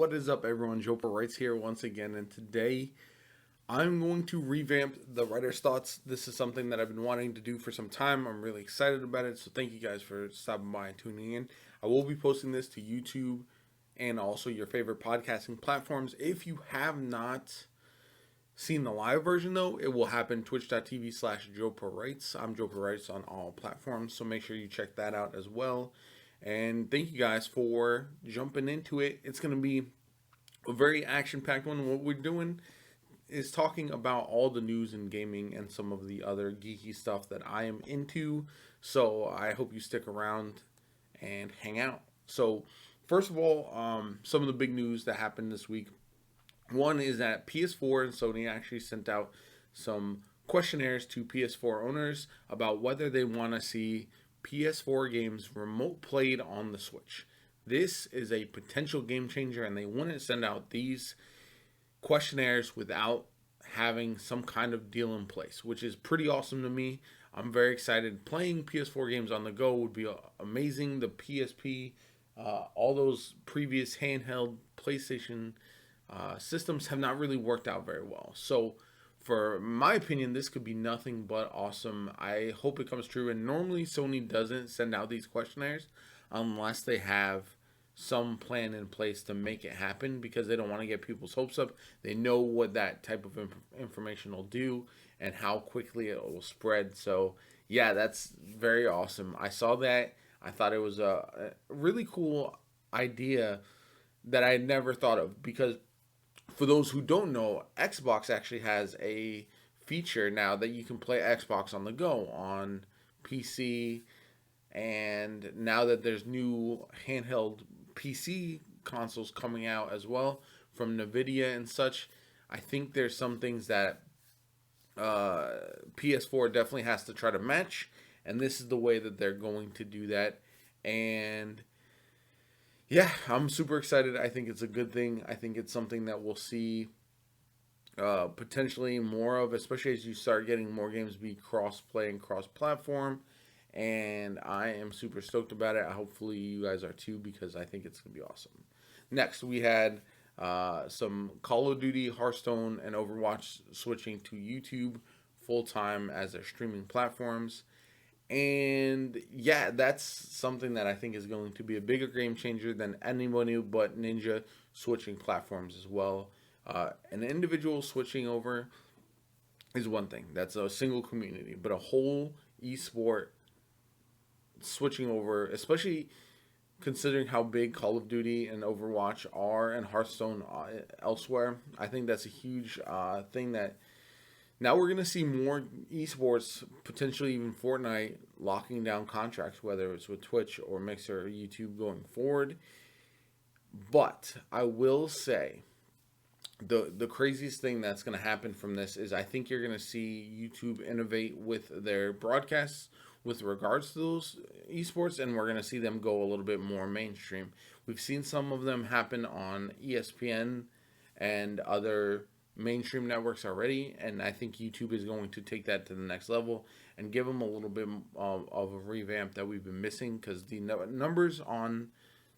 What is up, everyone? JoPaWrites here once again, and today I'm going to revamp the writer's thoughts. This is something that I've been wanting to do for some time. I'm really excited about it, so thank you guys for stopping by and tuning in. I will be posting this to YouTube and also your favorite podcasting platforms. If you have not seen the live version, though, it will happen twitch.tv/JoPaWrites. I'm JoPaWrites on all platforms, so make sure you check that out as well. And thank you guys for jumping into it. It's going to be a very action-packed one. What we're doing is talking about all the news in gaming and some of the other geeky stuff that I am into. So I hope you stick around and hang out. So first of all, some of the big news that happened this week. One is that PS4 and Sony actually sent out some questionnaires to PS4 owners about whether they want to see PS4 games remote played on the Switch. This is a potential game changer, and they wouldn't send out these questionnaires without having some kind of deal in place, which is pretty awesome to me. I'm very excited. Playing PS4 games on the go would be amazing. The PSP, all those previous handheld PlayStation systems have not really worked out very well. So for my opinion, this could be nothing but awesome. I hope it comes true. And normally Sony doesn't send out these questionnaires unless they have some plan in place to make it happen, because they don't want to get people's hopes up. They know what that type of information will do and how quickly it will spread. So yeah, that's very awesome. I saw that. I thought it was a really cool idea that I had never thought of, because for those who don't know, Xbox actually has a feature now that you can play Xbox on the go on PC, and now that there's new handheld PC consoles coming out as well from Nvidia and such, I think there's some things that PS4 definitely has to try to match, and this is the way that they're going to do that. And yeah, I'm super excited. I think it's a good thing. I think it's something that we'll see potentially more of, especially as you start getting more games be cross-play and cross-platform. And I am super stoked about it. Hopefully you guys are too, because I think it's going to be awesome. Next, we had some Call of Duty, Hearthstone, and Overwatch switching to YouTube full-time as their streaming platforms. And yeah, that's something that I think is going to be a bigger game changer than anybody but Ninja switching platforms as well. An individual switching over is one thing. That's a single community. But a whole esport switching over, especially considering how big Call of Duty and Overwatch are and Hearthstone elsewhere, I think that's a huge thing that now we're going to see more esports, potentially even Fortnite, locking down contracts, whether it's with Twitch or Mixer or YouTube going forward. But I will say the craziest thing that's going to happen from this is I think you're going to see YouTube innovate with their broadcasts with regards to those esports, and we're going to see them go a little bit more mainstream. We've seen some of them happen on ESPN and other mainstream networks already, and I think YouTube is going to take that to the next level and give them a little bit of a revamp that we've been missing, because the numbers on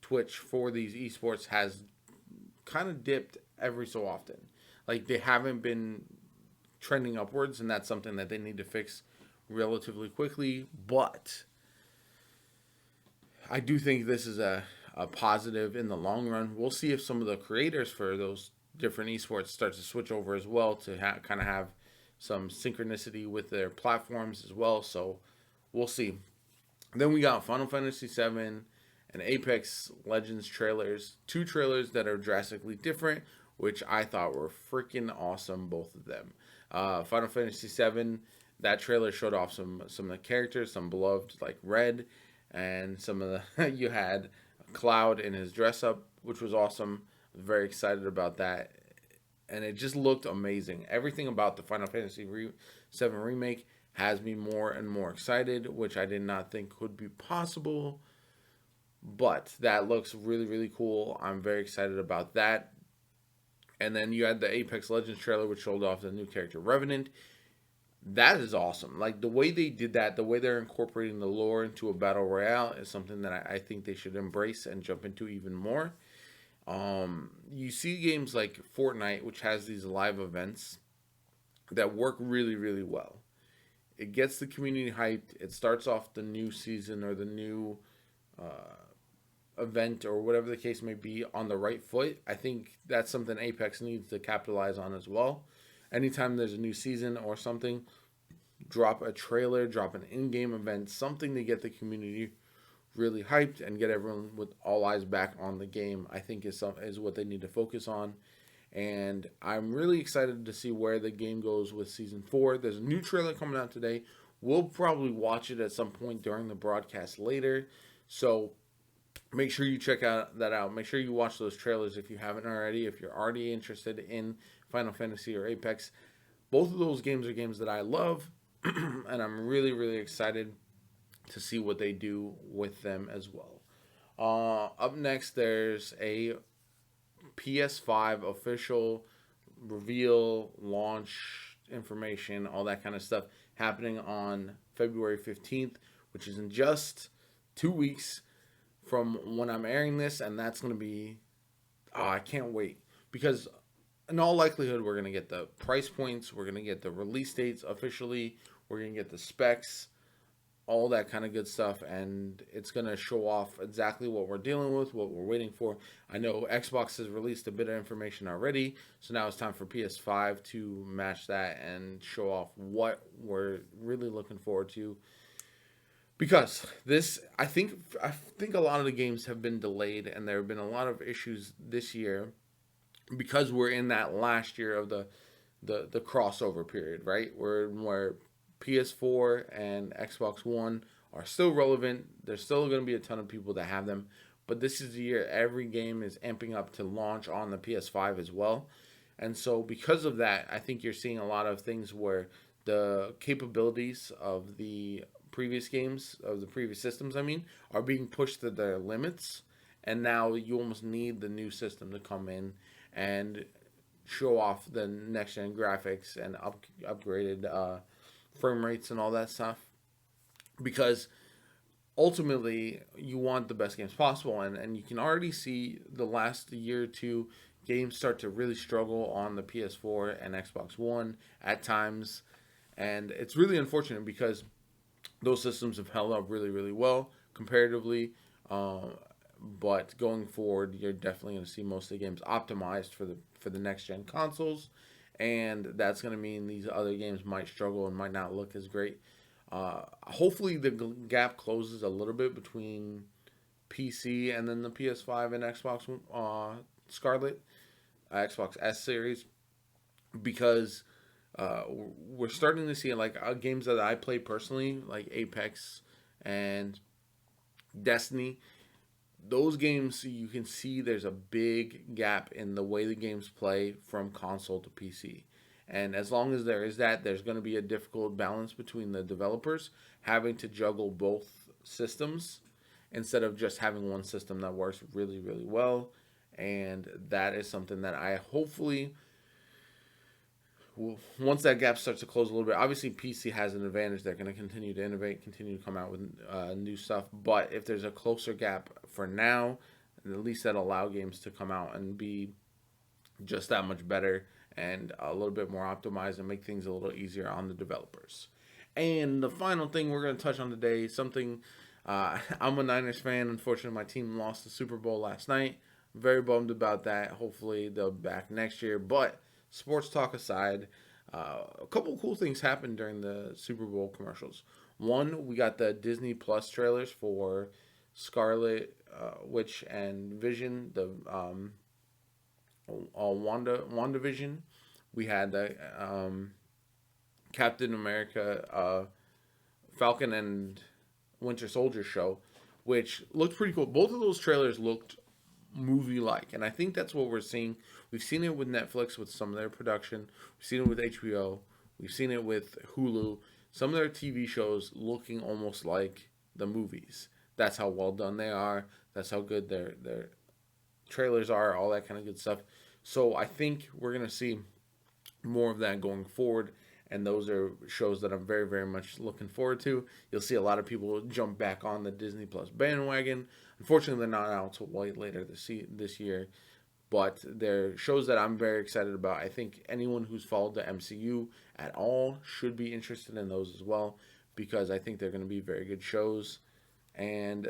Twitch for these esports has kind of dipped every so often. Like, they haven't been trending upwards, and that's something that they need to fix relatively quickly. But I do think this is a positive in the long run. We'll see if some of the creators for those different esports start to switch over as well to kind of have some synchronicity with their platforms as well. So we'll see. Then we got Final Fantasy VII and Apex Legends trailers. Two trailers that are drastically different, which I thought were freaking awesome, both of them. Final Fantasy VII, that trailer showed off some of the characters, some beloved like Red, and some of the you had Cloud in his dress up, which was awesome. Very excited about that, and it just looked amazing. Everything about the Final Fantasy VII remake has me more and more excited, which I did not think would be possible, but that looks really, really cool. I'm very excited about that. And then you had the Apex Legends trailer, which showed off the new character Revenant. That is awesome. Like, the way they did that, the way they're incorporating the lore into a battle royale is something that I think they should embrace and jump into even more. You see games like Fortnite, which has these live events that work really, really well. It gets the community hyped. It starts off the new season or the new event or whatever the case may be on the right foot. I think that's something Apex needs to capitalize on as well. Anytime there's a new season or something, drop a trailer, drop an in-game event, something to get the community really hyped and get everyone with all eyes back on the game. I think is what they need to focus on. And I'm really excited to see where the game goes with season 4. There's a new trailer coming out today. We'll probably watch it at some point during the broadcast later. So make sure you check that out. Make sure you watch those trailers if you haven't already. If you're already interested in Final Fantasy or Apex, both of those games are games that I love, and I'm really, really excited to see what they do with them as well. Up next, there's a PS5 official reveal, launch information, all that kind of stuff happening on February 15th, which is in just 2 weeks from when I'm airing this, and that's going to be, I can't wait, because in all likelihood, we're going to get the price points, we're going to get the release dates officially, we're going to get the specs, all that kind of good stuff, and it's going to show off exactly what we're dealing with, what we're waiting for. I know Xbox has released a bit of information already, so now it's time for PS5 to match that and show off what we're really looking forward to. Because this, I think a lot of the games have been delayed, and there have been a lot of issues this year because we're in that last year of the crossover period, right? Where PS4 and Xbox One are still relevant. There's still going to be a ton of people that have them, but this is the year every game is amping up to launch on the PS5 as well. And so because of that, I think you're seeing a lot of things where the capabilities of the previous games, of the previous systems, are being pushed to their limits. And now you almost need the new system to come in and show off the next gen graphics and upgraded frame rates and all that stuff. Because ultimately, you want the best games possible. And you can already see the last year or two, games start to really struggle on the PS4 and Xbox One at times. And it's really unfortunate because those systems have held up really, really well comparatively. But going forward, you're definitely going to see most of the games optimized for the next gen consoles, and that's going to mean these other games might struggle and might not look as great. Hopefully, the gap closes a little bit between PC and then the PS5 and Xbox Scarlet, Xbox S series, because we're starting to see like games that I play personally, like Apex and Destiny. Those games, you can see there's a big gap in the way the games play from console to PC. And as long as there is that, there's going to be a difficult balance between the developers having to juggle both systems instead of just having one system that works really, really well. And that is something that I hopefully, once that gap starts to close a little bit, obviously PC has an advantage. They're going to continue to innovate, continue to come out with new stuff. But if there's a closer gap for now, at least that'll allow games to come out and be just that much better and a little bit more optimized and make things a little easier on the developers. And the final thing we're going to touch on today, something I'm a Niners fan. Unfortunately, my team lost the Super Bowl last night. Very bummed about that. Hopefully, they'll be back next year. But sports talk aside, a couple cool things happened during the Super Bowl commercials. One, we got the Disney Plus trailers for Scarlet Witch and Vision, the WandaVision. We had the Captain America, Falcon and Winter Soldier show, which looked pretty cool. Both of those trailers looked movie-like, and I think that's what we're seeing. We've seen it with Netflix with some of their production. We've seen it with HBO. We've seen it with Hulu. Some of their TV shows looking almost like the movies. That's how well done they are. That's how good their trailers are, all that kind of good stuff. So I think we're going to see more of that going forward, and those are shows that I'm very, very much looking forward to. You'll see a lot of people jump back on the Disney Plus bandwagon. Unfortunately, they're not out till later this year. but they're shows that I'm very excited about. I think anyone who's followed the MCU at all should be interested in those as well, because I think they're going to be very good shows. And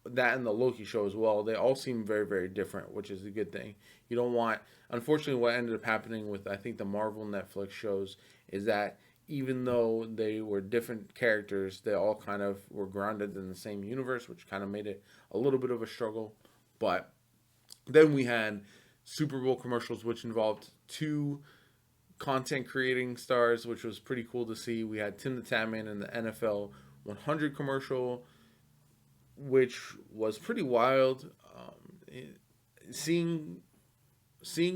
that and the Loki show as well, they all seem very, very different, which is a good thing. You don't want, unfortunately, what ended up happening with, I think, the Marvel Netflix shows is that even though they were different characters, they all kind of were grounded in the same universe, which kind of made it a little bit of a struggle. But then we had Super Bowl commercials, which involved two content creating stars, which was pretty cool to see. We had TimtheTatman in the NFL 100 commercial, which was pretty wild. Seeing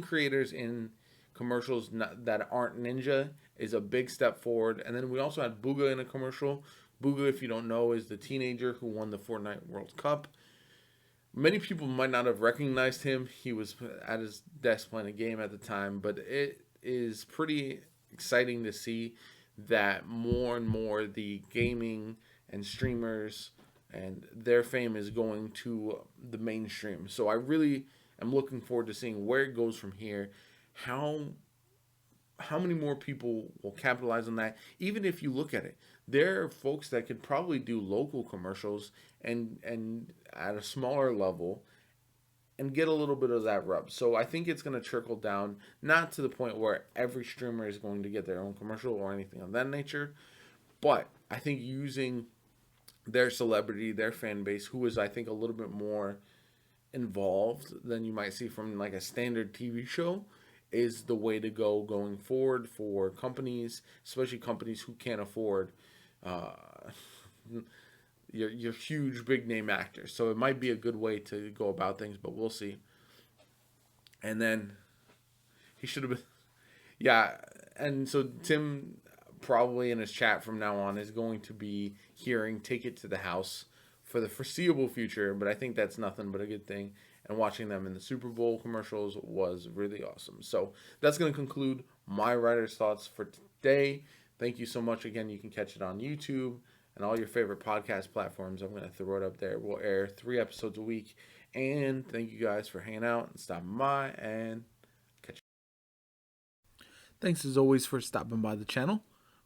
creators in commercials that aren't Ninja is a big step forward. And then we also had Bugha in a commercial. Bugha, if you don't know, is the teenager who won the Fortnite World Cup. Many people might not have recognized him. He was at his desk playing a game at the time, but it is pretty exciting to see that more and more the gaming and streamers and their fame is going to the mainstream. So I really am looking forward to seeing where it goes from here. How many more people will capitalize on that? Even if you look at it, there are folks that could probably do local commercials and at a smaller level and get a little bit of that rub. So I think it's going to trickle down, not to the point where every streamer is going to get their own commercial or anything of that nature, but I think using their celebrity, their fan base, who is, I think, a little bit more involved than you might see from like a standard TV show, is the way to go going forward for companies, especially companies who can't afford your huge big name actors. So it might be a good way to go about things, but we'll see. And then he should have been, yeah. And so Tim probably in his chat from now on is going to be hearing "Take It to the House" for the foreseeable future, but I think that's nothing but a good thing. And watching them in the Super Bowl commercials was really awesome. So that's going to conclude my writer's thoughts for today. Thank you so much. Again, you can catch it on YouTube and all your favorite podcast platforms. I'm going to throw it up there. We'll air 3 episodes a week. And thank you guys for hanging out and stopping by, and catch you. Thanks as always for stopping by the channel.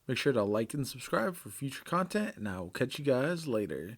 Make sure to like and subscribe for future content, and I will catch you guys later.